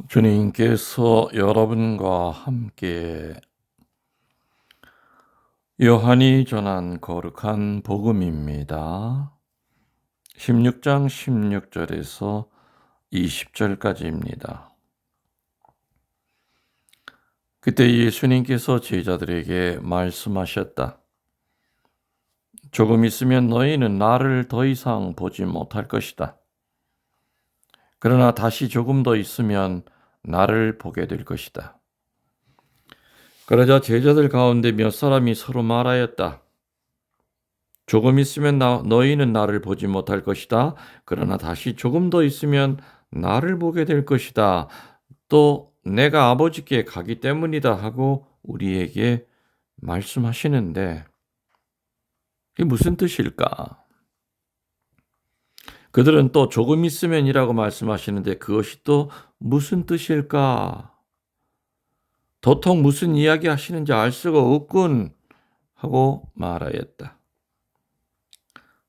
주님께서 여러분과 함께 요한이 전한 거룩한 복음입니다. 16장 16절에서 20절까지입니다. 그때 예수님께서 제자들에게 말씀하셨다. 조금 있으면 너희는 나를 더 이상 보지 못할 것이다. 그러나 다시 조금 더 있으면 나를 보게 될 것이다. 그러자 제자들 가운데 몇 사람이 서로 말하였다. 조금 있으면 너희는 나를 보지 못할 것이다. 그러나 다시 조금 더 있으면 나를 보게 될 것이다. 또 내가 아버지께 가기 때문이다 하고 우리에게 말씀하시는데 이게 무슨 뜻일까? 그들은 또 조금 있으면이라고 말씀하시는데 그것이 또 무슨 뜻일까? 도통 무슨 이야기 하시는지 알 수가 없군 하고 말하였다.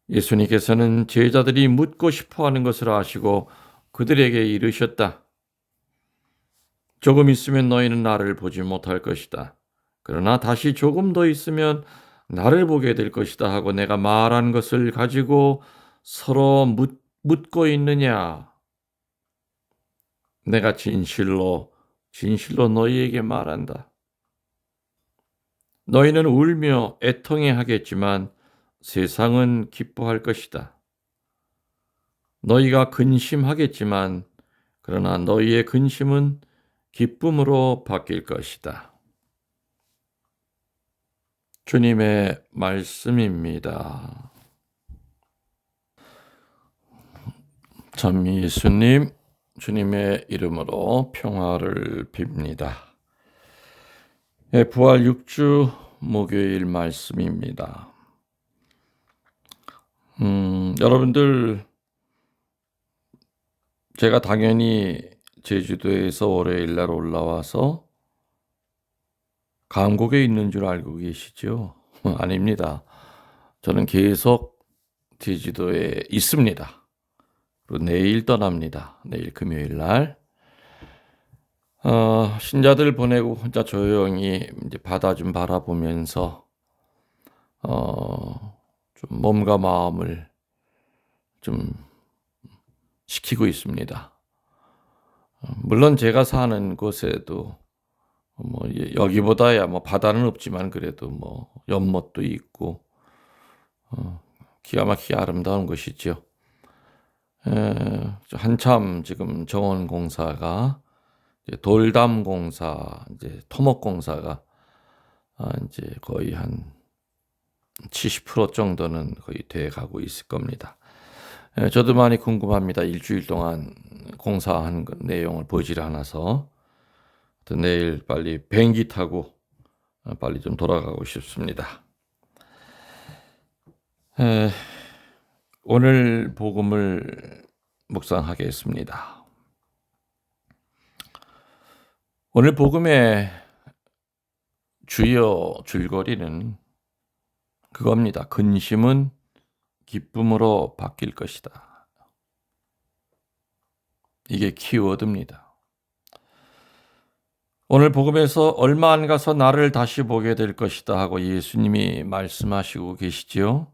예수님께서는 제자들이 묻고 싶어 하는 것을 아시고 그들에게 이르셨다. 조금 있으면 너희는 나를 보지 못할 것이다. 그러나 다시 조금 더 있으면 나를 보게 될 것이다 하고 내가 말한 것을 가지고 서로 묻고 있느냐? 내가 진실로 너희에게 말한다. 너희는 울며 애통해 하겠지만 세상은 기뻐할 것이다. 너희가 근심하겠지만 그러나 너희의 근심은 기쁨으로 바뀔 것이다. 주님의 말씀입니다. 참 예수님, 주님의 이름으로 평화를 빕니다. 부활 6주 목요일 말씀입니다. 여러분들 제가 당연히 제주도에서 월요일 날 올라와서 감곡에 있는 줄 알고 계시죠? 아닙니다. 저는 계속 제주도에 있습니다. 그리고 내일 떠납니다. 내일 금요일 날. 신자들 보내고 혼자 조용히 이제 바다 좀 바라보면서 좀 몸과 마음을 좀 식히고 있습니다. 물론 제가 사는 곳에도 뭐 여기보다야 뭐 바다는 없지만 그래도 뭐 연못도 있고 기가 막히게 아름다운 곳이죠. 한참 지금 정원 공사가 돌담 공사, 이제 토목 공사가 이제 거의 한 70% 정도는 거의 돼 가고 있을 겁니다. 저도 많이 궁금합니다. 일주일 동안 공사한 내용을 보질 않아서 내일 빨리 비행기 타고 빨리 좀 돌아가고 싶습니다. 오늘 복음을 묵상하겠습니다. 오늘 복음의 주요 줄거리는 그겁니다. 근심은 기쁨으로 바뀔 것이다. 이게 키워드입니다. 오늘 복음에서 얼마 안 가서 나를 다시 보게 될 것이다 하고 예수님이 말씀하시고 계시지요.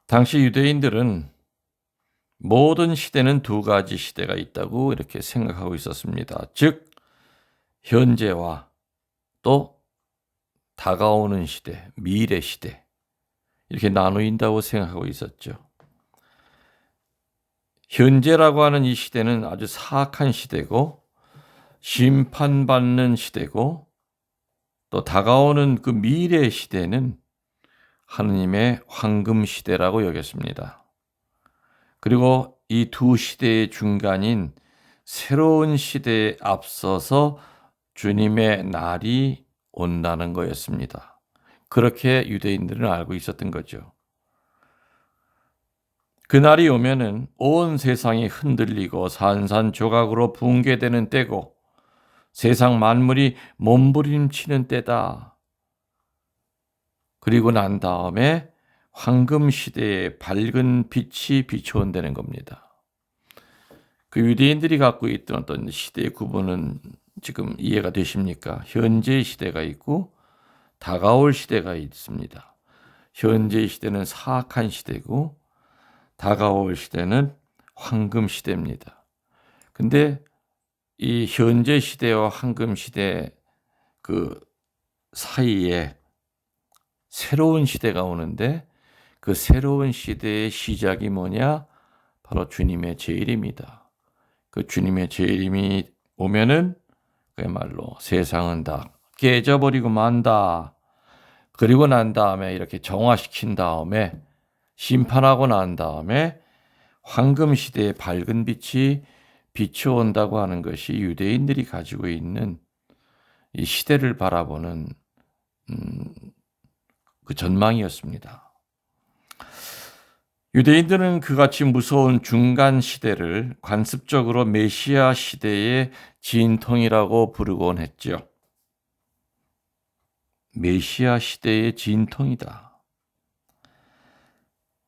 당시 유대인들은 모든 시대는 두 가지 시대가 있다고 이렇게 생각하고 있었습니다. 즉 현재와 또 다가오는 시대, 미래 시대 이렇게 나누인다고 생각하고 있었죠. 현재라고 하는 이 시대는 아주 사악한 시대고 심판받는 시대고 또 다가오는 그 미래 시대는 하느님의 황금 시대라고 여겼습니다. 그리고 이 두 시대의 중간인 새로운 시대에 앞서서 주님의 날이 온다는 거였습니다. 그렇게 유대인들은 알고 있었던 거죠. 그 날이 오면은 온 세상이 흔들리고 산산조각으로 붕괴되는 때고 세상 만물이 몸부림치는 때다. 그리고 난 다음에 황금 시대의 밝은 빛이 비춰온다는 겁니다. 그 유대인들이 갖고 있던 어떤 시대의 구분은 지금 이해가 되십니까? 현재의 시대가 있고 다가올 시대가 있습니다. 현재의 시대는 사악한 시대고 다가올 시대는 황금 시대입니다. 근데 이 현재 시대와 황금 시대 그 사이에 새로운 시대가 오는데 그 새로운 시대의 시작이 뭐냐? 바로 주님의 재림입니다. 그 주님의 재림이 오면은 그야말로 세상은 다 깨져버리고 만다. 그리고 난 다음에 이렇게 정화시킨 다음에 심판하고 난 다음에 황금 시대의 밝은 빛이 비춰온다고 하는 것이 유대인들이 가지고 있는 이 시대를 바라보는 그 전망이었습니다. 유대인들은 그같이 무서운 중간 시대를 관습적으로 메시아 시대의 진통이라고 부르곤 했죠. 메시아 시대의 진통이다.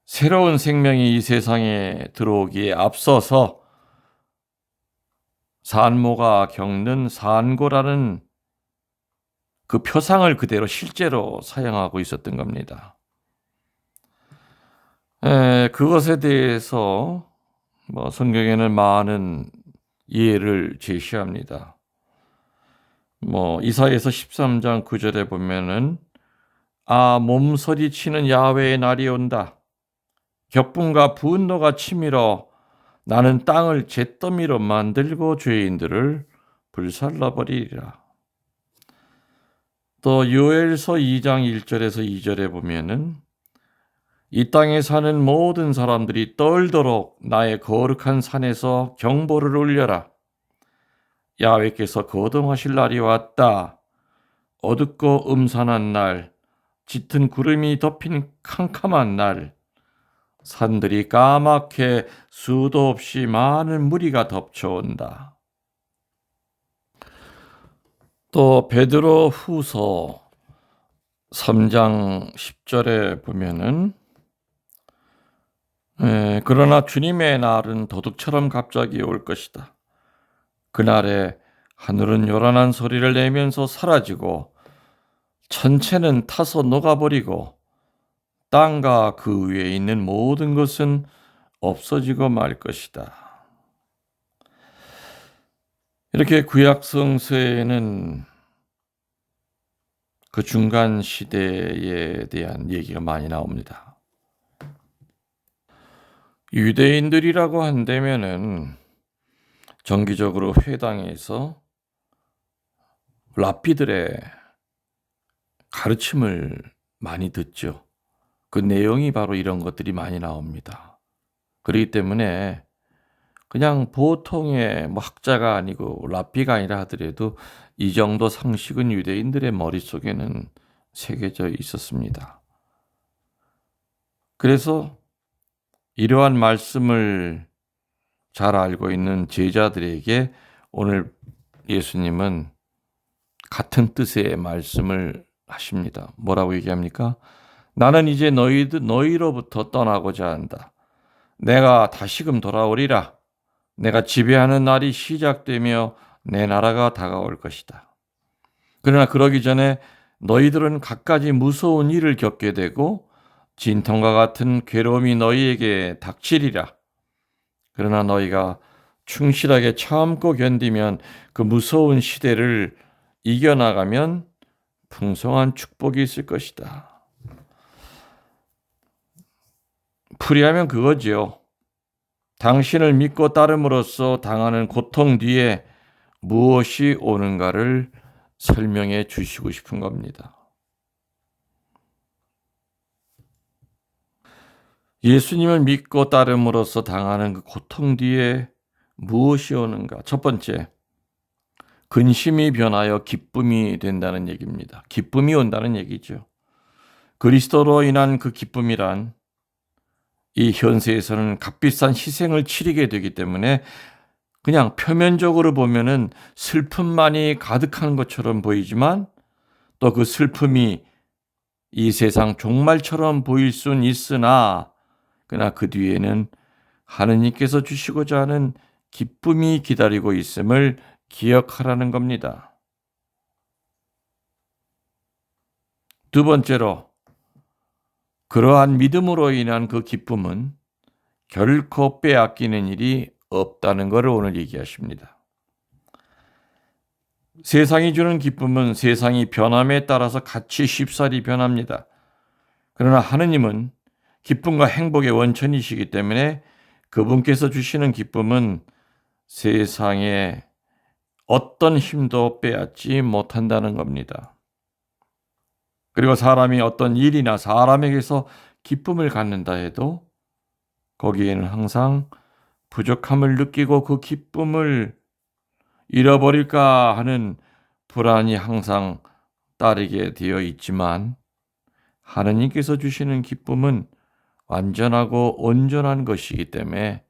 새로운 생명이 이 세상에 들어오기에 앞서서 산모가 겪는 산고라는 그 표상을 그대로 실제로 사용하고 있었던 겁니다. 그것에 대해서 성경에는 많은 예를 제시합니다. 이사야서 13장 9절에 보면은 몸서리치는 야훼의 날이 온다. 격분과 분노가 치밀어 나는 땅을 잿더미로 만들고 죄인들을 불살라버리리라. 또 요엘서 2장 1절에서 2절에 보면은 이 땅에 사는 모든 사람들이 떨도록 나의 거룩한 산에서 경보를 울려라. 야훼께서 거동하실 날이 왔다. 어둡고 음산한 날, 짙은 구름이 덮인 캄캄한 날, 산들이 까맣게 수도 없이 많은 무리가 덮쳐온다. 또 베드로 후서 3장 10절에 보면은 그러나 주님의 날은 도둑처럼 갑자기 올 것이다. 그날에 하늘은 요란한 소리를 내면서 사라지고 천체는 타서 녹아버리고 땅과 그 위에 있는 모든 것은 없어지고 말 것이다. 이렇게 구약 성서에는 그 중간 시대에 대한 얘기가 많이 나옵니다. 유대인들이라고 한다면은 정기적으로 회당에서 랍비들의 가르침을 많이 듣죠. 그 내용이 바로 이런 것들이 많이 나옵니다. 그렇기 때문에 그냥 보통의 학자가 아니고 랍비가 아니라 하더라도 이 정도 상식은 유대인들의 머릿속에는 새겨져 있었습니다. 그래서 이러한 말씀을 잘 알고 있는 제자들에게 오늘 예수님은 같은 뜻의 말씀을 하십니다. 뭐라고 얘기합니까? 나는 이제 너희로부터 떠나고자 한다. 내가 다시금 돌아오리라. 내가 지배하는 날이 시작되며 내 나라가 다가올 것이다. 그러나 그러기 전에 너희들은 갖가지 무서운 일을 겪게 되고 진통과 같은 괴로움이 너희에게 닥치리라. 그러나 너희가 충실하게 참고 견디면 그 무서운 시대를 이겨나가면 풍성한 축복이 있을 것이다. 풀이하면 그거지요. 당신을 믿고 따름으로써 당하는 고통 뒤에 무엇이 오는가를 설명해 주시고 싶은 겁니다. 예수님을 믿고 따름으로써 당하는 그 고통 뒤에 무엇이 오는가? 첫 번째, 근심이 변하여 기쁨이 된다는 얘기입니다. 기쁨이 온다는 얘기죠. 그리스도로 인한 그 기쁨이란 이 현세에서는 값비싼 희생을 치르게 되기 때문에 그냥 표면적으로 보면은 슬픔만이 가득한 것처럼 보이지만 또 그 슬픔이 이 세상 종말처럼 보일 수는 있으나 그러나 그 뒤에는 하느님께서 주시고자 하는 기쁨이 기다리고 있음을 기억하라는 겁니다. 두 번째로, 그러한 믿음으로 인한 그 기쁨은 결코 빼앗기는 일이 없다는 것을 오늘 얘기하십니다. 세상이 주는 기쁨은 세상이 변함에 따라서 같이 쉽사리 변합니다. 그러나 하느님은 기쁨과 행복의 원천이시기 때문에 그분께서 주시는 기쁨은 세상에 어떤 힘도 빼앗지 못한다는 겁니다. 그리고 사람이 어떤 일이나 사람에게서 기쁨을 갖는다 해도 거기에는 항상 부족함을 느끼고 그 기쁨을 잃어버릴까 하는 불안이 항상 따르게 되어 있지만, 하느님께서 주시는 기쁨은 완전하고 온전한 것이기 때문에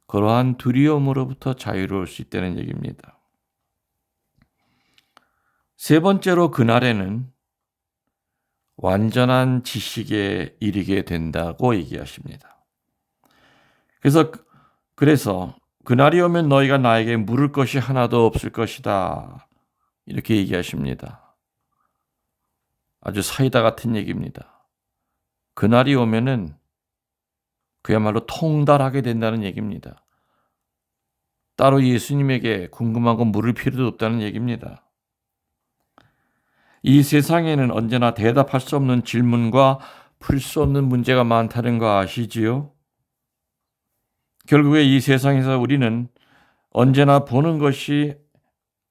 그러한 두려움으로부터 자유로울 수 있다는 얘기입니다. 세 번째로, 그날에는 완전한 지식에 이르게 된다고 얘기하십니다. 그래서 그날이 오면 너희가 나에게 물을 것이 하나도 없을 것이다, 이렇게 얘기하십니다. 아주 사이다 같은 얘기입니다. 그날이 오면은 그야말로 통달하게 된다는 얘기입니다. 따로 예수님에게 궁금한 건 물을 필요도 없다는 얘기입니다. 이 세상에는 언제나 대답할 수 없는 질문과 풀 수 없는 문제가 많다는 거 아시지요? 결국에 이 세상에서 우리는 언제나 보는 것이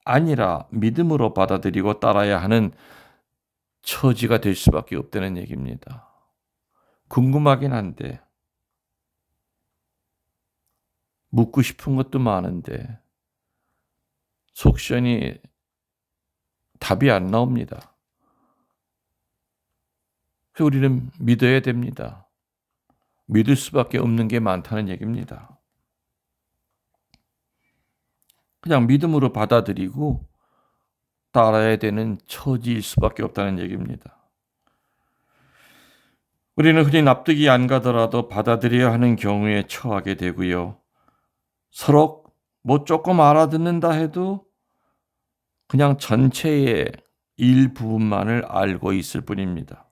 아니라 믿음으로 받아들이고 따라야 하는 처지가 될 수밖에 없다는 얘기입니다. 궁금하긴 한데, 묻고 싶은 것도 많은데 속시원히 답이 안 나옵니다. 그래서 우리는 믿어야 됩니다. 믿을 수밖에 없는 게 많다는 얘기입니다. 그냥 믿음으로 받아들이고 따라야 되는 처지일 수밖에 없다는 얘기입니다. 우리는 흔히 납득이 안 가더라도 받아들여야 하는 경우에 처하게 되고요. 서로 조금 알아듣는다 해도 그냥 전체의 일부분만을 알고 있을 뿐입니다.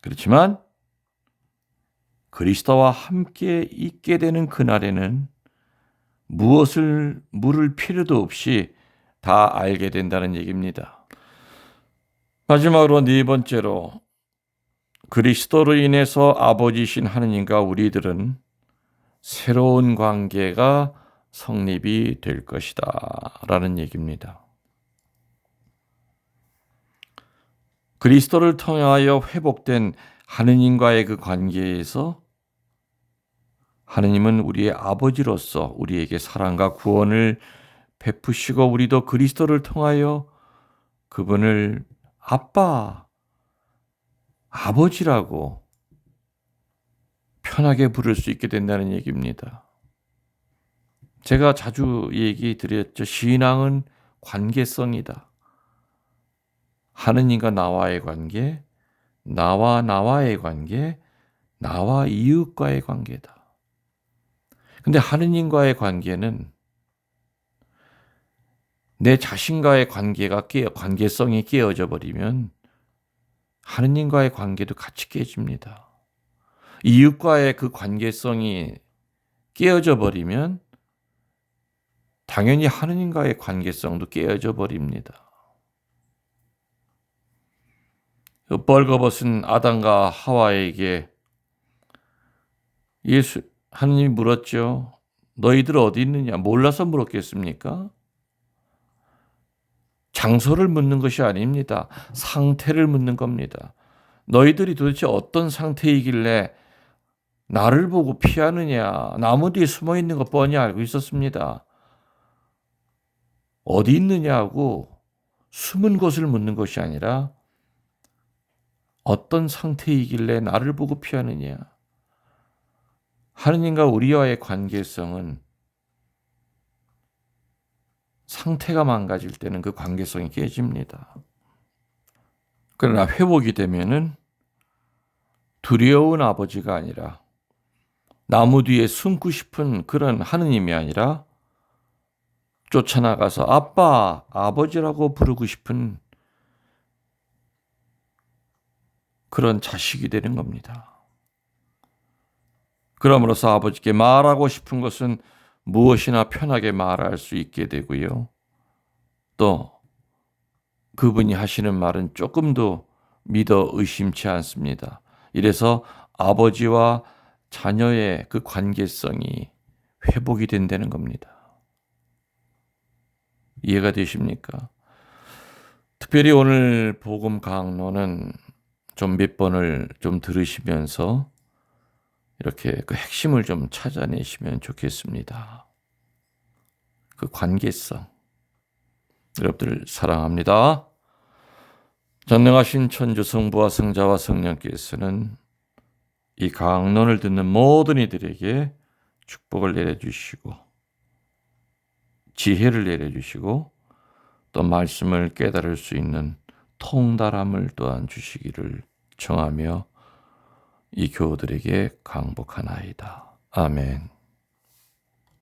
그렇지만 그리스도와 함께 있게 되는 그날에는 무엇을 물을 필요도 없이 다 알게 된다는 얘기입니다. 마지막으로 네 번째로, 그리스도로 인해서 아버지신 하느님과 우리들은 새로운 관계가 성립이 될 것이다 라는 얘기입니다. 그리스도를 통하여 회복된 하느님과의 그 관계에서 하느님은 우리의 아버지로서 우리에게 사랑과 구원을 베푸시고, 우리도 그리스도를 통하여 그분을 아빠, 아버지라고 편하게 부를 수 있게 된다는 얘기입니다. 제가 자주 얘기 드렸죠. 신앙은 관계성이다. 하느님과 나와의 관계, 나와 나와의 관계, 나와 이웃과의 관계다. 근데 하느님과의 관계는 내 자신과의 관계성이 깨어져 버리면 하느님과의 관계도 같이 깨집니다. 이웃과의 그 관계성이 깨어져 버리면 당연히 하느님과의 관계성도 깨어져 버립니다. 벌거벗은 아담과 하와에게 하느님이 물었죠. 너희들 어디 있느냐? 몰라서 물었겠습니까? 장소를 묻는 것이 아닙니다. 상태를 묻는 겁니다. 너희들이 도대체 어떤 상태이길래 나를 보고 피하느냐? 나무 뒤에 숨어 있는 거 뻔히 알고 있었습니다. 어디 있느냐고 숨은 곳을 묻는 것이 아니라 어떤 상태이길래 나를 보고 피하느냐? 하느님과 우리와의 관계성은 상태가 망가질 때는 그 관계성이 깨집니다. 그러나 회복이 되면은 두려운 아버지가 아니라 나무 뒤에 숨고 싶은 그런 하느님이 아니라 쫓아나가서 아빠, 아버지라고 부르고 싶은 그런 자식이 되는 겁니다. 그럼으로써 아버지께 말하고 싶은 것은 무엇이나 편하게 말할 수 있게 되고요. 또 그분이 하시는 말은 조금도 믿어 의심치 않습니다. 이래서 아버지와 자녀의 그 관계성이 회복이 된다는 겁니다. 이해가 되십니까? 특별히 오늘 복음 강론은 좀 몇 번을 좀 들으시면서 이렇게 그 핵심을 좀 찾아내시면 좋겠습니다. 그 관계성. 여러분들 사랑합니다. 전능하신 천주 성부와 성자와 성령께서는 이 강론을 듣는 모든 이들에게 축복을 내려주시고 지혜를 내려주시고 또 말씀을 깨달을 수 있는 통달함을 또한 주시기를 청하며 이 교우들에게 강복하나이다. 아멘.